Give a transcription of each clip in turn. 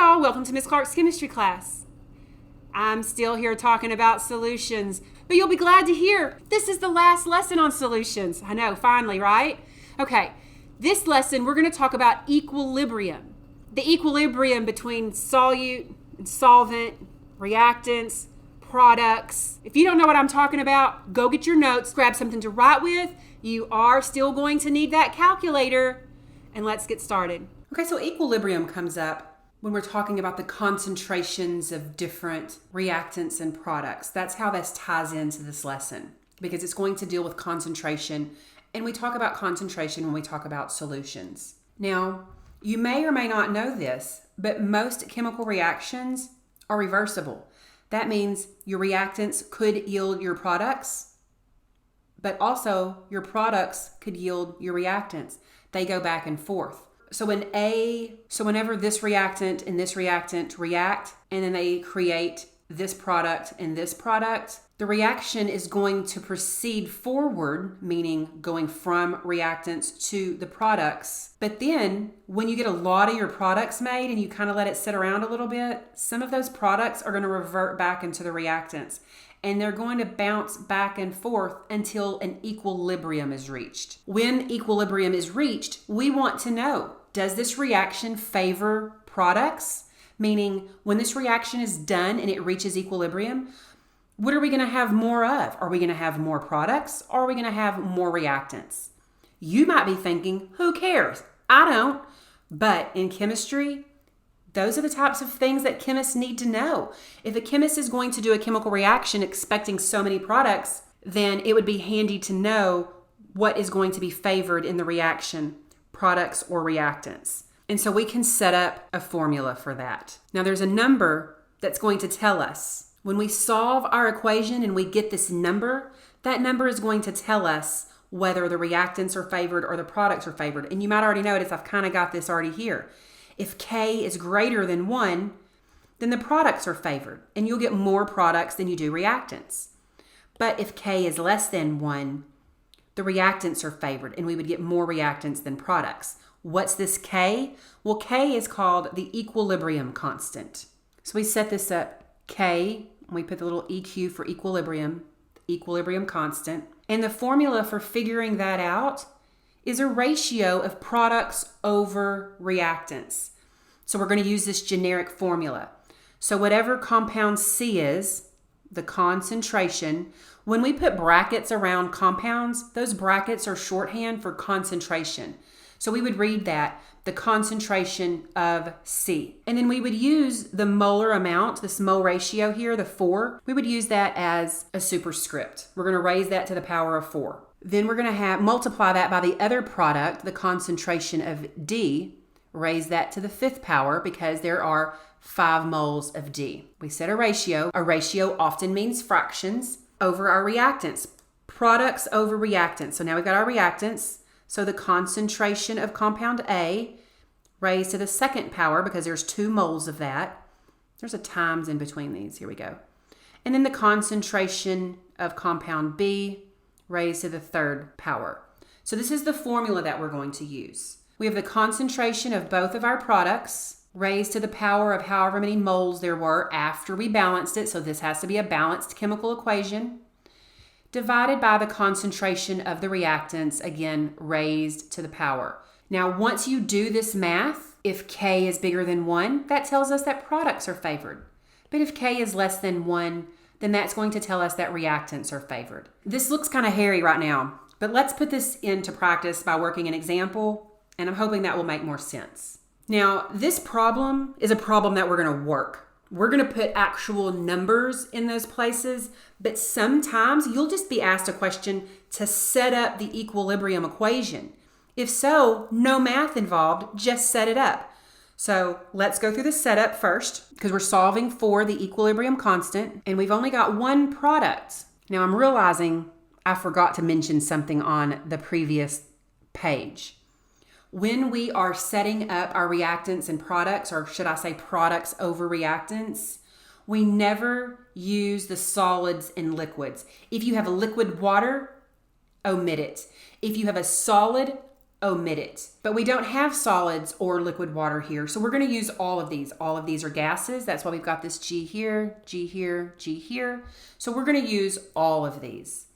y'all, welcome to Miss Clark's chemistry class. I'm still here talking about solutions, but you'll be glad to hear this is the last lesson on solutions. I know, finally, right? Okay, this lesson we're going to talk about equilibrium. The equilibrium between solute and solvent, reactants, products. If you don't know what I'm talking about, go get your notes, grab something to write with. You are still going to need that calculator, and let's get started. Okay, so equilibrium comes up when we're talking about the concentrations of different reactants and products. That's how this ties into this lesson, because it's going to deal with concentration, and we talk about concentration when we talk about solutions. Now, you may or may not know this, but most chemical reactions are reversible. That means your reactants could yield your products, but also your products could yield your reactants. They go back and forth. So whenever this reactant and this reactant react, and then they create this product and this product, the reaction is going to proceed forward, meaning going from reactants to the products. But then when you get a lot of your products made and you kind of let it sit around a little bit, some of those products are going to revert back into the reactants. And they're going to bounce back and forth until an equilibrium is reached. When equilibrium is reached, we want to know, does this reaction favor products? Meaning, when this reaction is done and it reaches equilibrium, what are we going to have more of? Are we going to have more products, or are we going to have more reactants? You might be thinking, who cares? I don't. But in chemistry, those are the types of things that chemists need to know. If a chemist is going to do a chemical reaction expecting so many products, then it would be handy to know what is going to be favored in the reaction, products or reactants. And so we can set up a formula for that. Now there's a number that's going to tell us. When we solve our equation and we get this number, that number is going to tell us whether the reactants are favored or the products are favored. And you might already notice I've kind of got this already here. If K is greater than 1, then the products are favored, and you'll get more products than you do reactants. But if K is less than 1, the reactants are favored, and we would get more reactants than products. What's this K? Well, K is called the equilibrium constant. So we set this up, K, and we put the little EQ for equilibrium constant. And the formula for figuring that out is a ratio of products over reactants. So we're going to use this generic formula. So whatever compound C is, the concentration, when we put brackets around compounds, those brackets are shorthand for concentration. So we would read that, the concentration of C. And then we would use the molar amount, this mole ratio here, the 4. We would use that as a superscript. We're going to raise that to the power of 4. Then we're going to multiply that by the other product, the concentration of D, raise that to the 5th power because there are 5 moles of D. We set a ratio. A ratio often means fractions over our reactants. Products over reactants. So now we've got our reactants. So the concentration of compound A raised to the 2nd power because there's 2 moles of that. There's a times in between these. Here we go. And then the concentration of compound B raised to the 3rd power. So this is the formula that we're going to use. We have the concentration of both of our products raised to the power of however many moles there were after we balanced it. So this has to be a balanced chemical equation, divided by the concentration of the reactants, again, raised to the power. Now, once you do this math, if K is bigger than 1, that tells us that products are favored. But if K is less than 1, then that's going to tell us that reactants are favored. This looks kind of hairy right now, but let's put this into practice by working an example, and I'm hoping that will make more sense. Now, this problem is a problem that we're going to work. We're going to put actual numbers in those places, but sometimes you'll just be asked a question to set up the equilibrium equation. If so, no math involved, just set it up. So let's go through the setup first because we're solving for the equilibrium constant and we've only got one product. Now I'm realizing I forgot to mention something on the previous page. When we are setting up our reactants and products, or should I say products over reactants, we never use the solids and liquids. If you have a liquid water, omit it. If you have a solid, omit it. But we don't have solids or liquid water here, so we're going to use all of these. All of these are gases. That's why we've got this G here, G here, G here. So we're going to use all of these.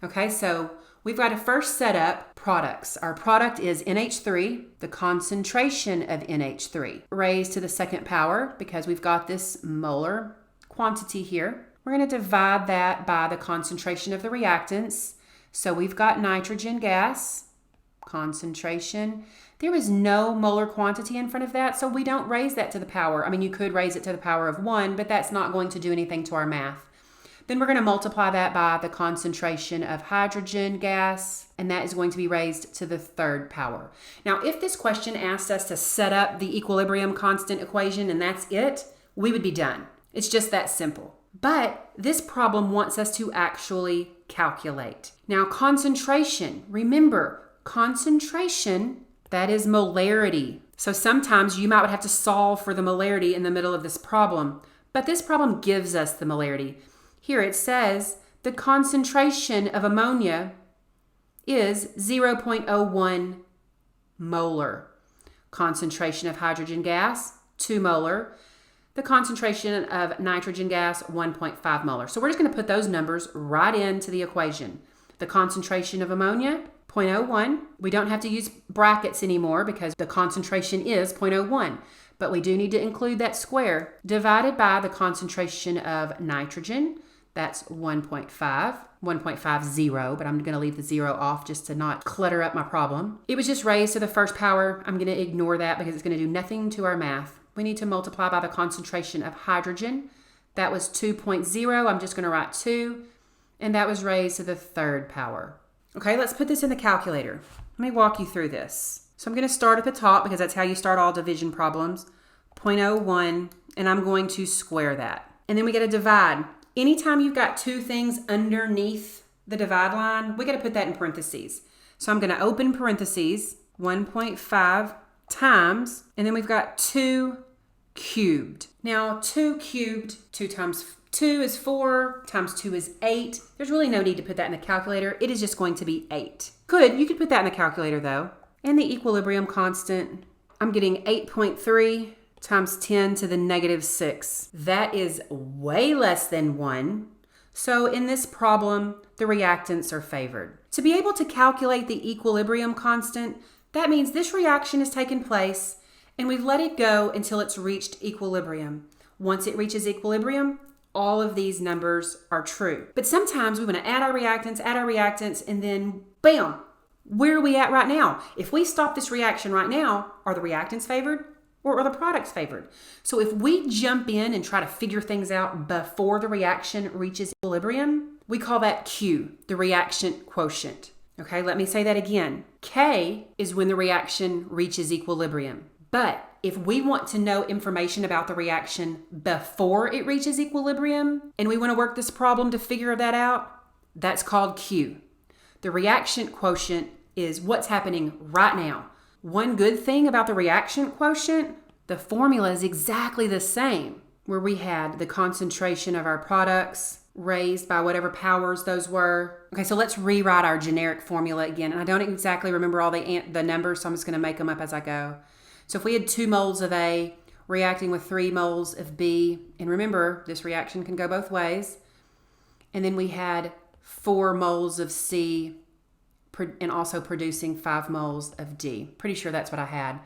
Okay, so we've got to first set up products. Our product is NH3, the concentration of NH3, raised to the second power because we've got this molar quantity here. We're going to divide that by the concentration of the reactants. So we've got nitrogen gas, concentration. There is no molar quantity in front of that, so we don't raise that to the power. I mean, you could raise it to the power of 1, but that's not going to do anything to our math. Then we're going to multiply that by the concentration of hydrogen gas, and that is going to be raised to the third power. Now, if this question asked us to set up the equilibrium constant equation and that's it, we would be done. It's just that simple. But this problem wants us to actually calculate. Now, concentration, remember, concentration, that is molarity. So sometimes you might have to solve for the molarity in the middle of this problem, but this problem gives us the molarity. Here it says the concentration of ammonia is 0.01 molar. Concentration of hydrogen gas, 2 molar. The concentration of nitrogen gas, 1.5 molar. So we're just going to put those numbers right into the equation. The concentration of ammonia, 0.01. We don't have to use brackets anymore because the concentration is 0.01. But we do need to include that square divided by the concentration of nitrogen. That's 1.50, but I'm going to leave the 0 off just to not clutter up my problem. It was just raised to the first power. I'm going to ignore that because it's going to do nothing to our math. We need to multiply by the concentration of hydrogen. That was 2.0. I'm just going to write 2. And that was raised to the third power. Okay, let's put this in the calculator. Let me walk you through this. So I'm going to start at the top because that's how you start all division problems. 0.01, and I'm going to square that. And then we got to divide. Anytime you've got two things underneath the divide line, we got to put that in parentheses. So I'm going to open parentheses, 1.5 times, and then we've got 2 cubed. Now 2 cubed, 2 times 2 is 4, times 2 is 8. There's really no need to put that in the calculator. It is just going to be 8. You could put that in the calculator though. And the equilibrium constant, I'm getting 8.3 times 10 to the negative 6. That is way less than 1. So in this problem, the reactants are favored. To be able to calculate the equilibrium constant, that means this reaction has taken place and we've let it go until it's reached equilibrium. Once it reaches equilibrium, all of these numbers are true. But sometimes we want to add our reactants, and then bam, where are we at right now? If we stop this reaction right now, are the reactants favored or are the products favored? So if we jump in and try to figure things out before the reaction reaches equilibrium, we call that Q, the reaction quotient. Okay, let me say that again. K is when the reaction reaches equilibrium. But if we want to know information about the reaction before it reaches equilibrium, and we want to work this problem to figure that out, that's called Q. The reaction quotient is what's happening right now. One good thing about the reaction quotient, the formula is exactly the same, where we had the concentration of our products raised by whatever powers those were. Okay, so let's rewrite our generic formula again. And I don't exactly remember all the numbers, so I'm just going to make them up as I go. So if we had 2 moles of A reacting with 3 moles of B, and remember, this reaction can go both ways, and then we had 4 moles of C and also producing 5 moles of D. Pretty sure that's what I had.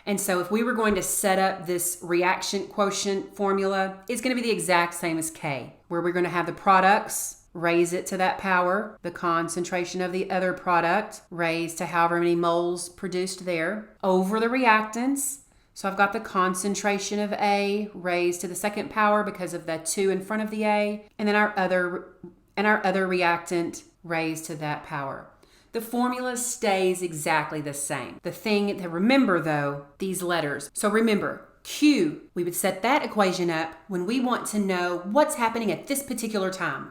And so if we were going to set up this reaction quotient formula, it's going to be the exact same as K, where we're going to have the products, raise it to that power, the concentration of the other product raised to however many moles produced there, over the reactants. So I've got the concentration of A raised to the second power because of the 2 in front of the A, and then our other reactant raised to that power. The formula stays exactly the same. The thing to remember though, these letters. So remember, Q, we would set that equation up when we want to know what's happening at this particular time.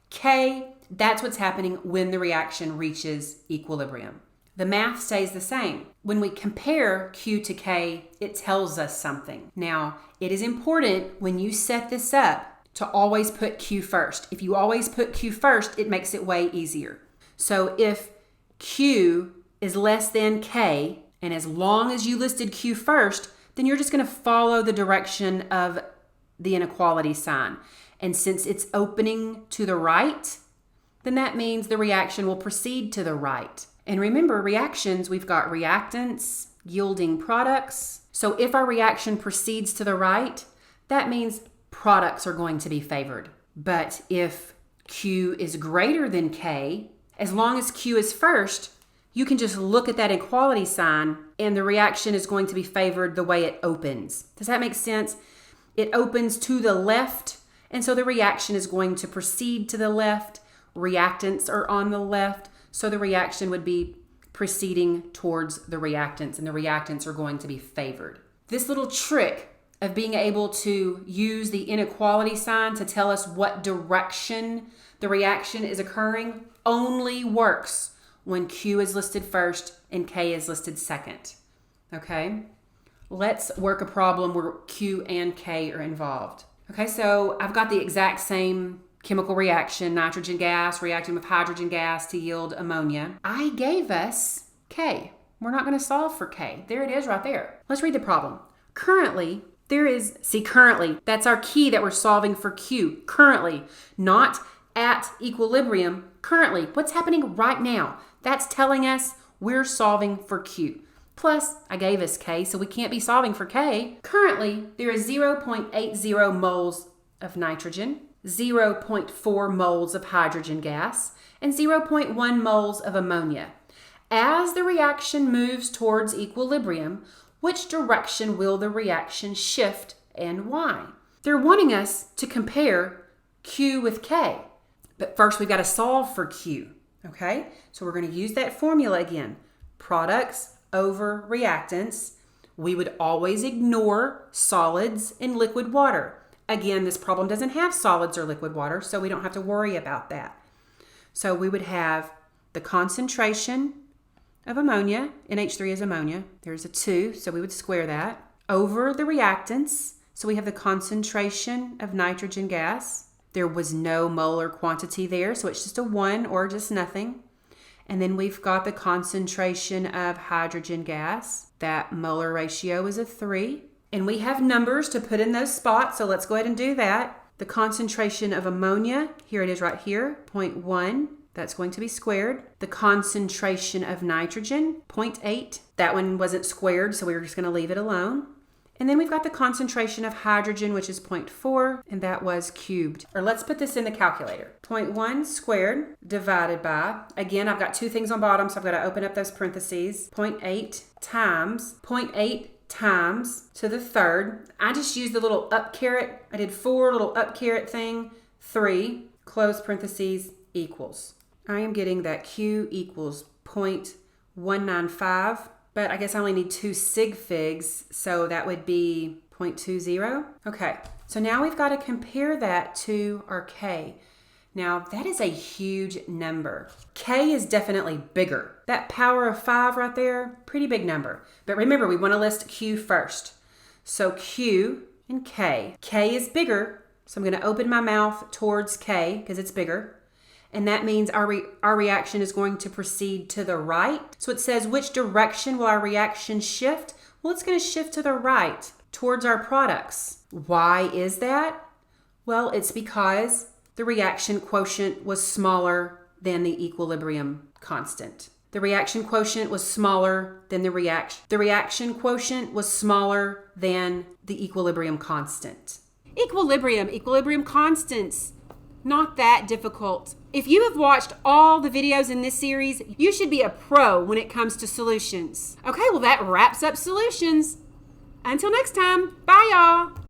K, that's what's happening when the reaction reaches equilibrium. The math stays the same. When we compare Q to K, it tells us something. Now, it is important when you set this up to always put Q first. If you always put Q first, it makes it way easier. So if Q is less than K, and as long as you listed Q first, then you're just going to follow the direction of the inequality sign. And since it's opening to the right, then that means the reaction will proceed to the right. And remember, reactions, we've got reactants yielding products. So if our reaction proceeds to the right, that means products are going to be favored. But if Q is greater than K, as long as Q is first, you can just look at that equality sign and the reaction is going to be favored the way it opens. Does that make sense? It opens to the left, and so the reaction is going to proceed to the left. Reactants are on the left, so the reaction would be proceeding towards the reactants, and the reactants are going to be favored. This little trick of being able to use the inequality sign to tell us what direction the reaction is occurring only works when Q is listed first and K is listed second. Okay? Let's work a problem where Q and K are involved. Okay, so I've got the exact same chemical reaction, nitrogen gas reacting with hydrogen gas to yield ammonia. I gave us K. We're not going to solve for K. There it is right there. Let's read the problem. Currently, currently, that's our key that we're solving for Q. Currently, not at equilibrium. Currently, what's happening right now? That's telling us we're solving for Q. Plus, I gave us K, so we can't be solving for K. Currently, there is 0.80 moles of nitrogen, 0.4 moles of hydrogen gas, and 0.1 moles of ammonia. As the reaction moves towards equilibrium, which direction will the reaction shift and why? They're wanting us to compare Q with K. But first, we've got to solve for Q, okay? So we're going to use that formula again. Products over reactants. We would always ignore solids and liquid water. Again, this problem doesn't have solids or liquid water, so we don't have to worry about that. So we would have the concentration of ammonia, NH3 is ammonia. There's a 2, so we would square that, over the reactants. So we have the concentration of nitrogen gas. There was no molar quantity there, so it's just a 1 or just nothing. And then we've got the concentration of hydrogen gas. That molar ratio is a 3. And we have numbers to put in those spots, so let's go ahead and do that. The concentration of ammonia, here it is right here, 0.1. That's going to be squared. The concentration of nitrogen, 0.8. That one wasn't squared, so we were just going to leave it alone. And then we've got the concentration of hydrogen, which is 0.4, and that was cubed. Or let's put this in the calculator. 0.1 squared divided by, again, I've got two things on bottom, so I've got to open up those parentheses. 0.8 times 0.8 times to the third. I just used the little up caret. I did 4 little up caret thing. 3, close parentheses, equals. I am getting that Q equals 0.195. But I guess I only need 2 sig figs, so that would be 0.20. Okay, so now we've got to compare that to our K. Now, that is a huge number. K is definitely bigger. That power of 5 right there, pretty big number. But remember, we want to list Q first. So Q and K. K is bigger, so I'm going to open my mouth towards K because it's bigger. And that means our reaction is going to proceed to the right. So it says, which direction will our reaction shift? Well, it's going to shift to the right, towards our products. Why is that? Well, it's because the reaction quotient was smaller than the equilibrium constant. The reaction quotient was smaller than the reaction quotient was smaller than the equilibrium constant. Equilibrium constants. Not that difficult. If you have watched all the videos in this series, you should be a pro when it comes to solutions. Okay, well that wraps up solutions. Until next time, bye y'all.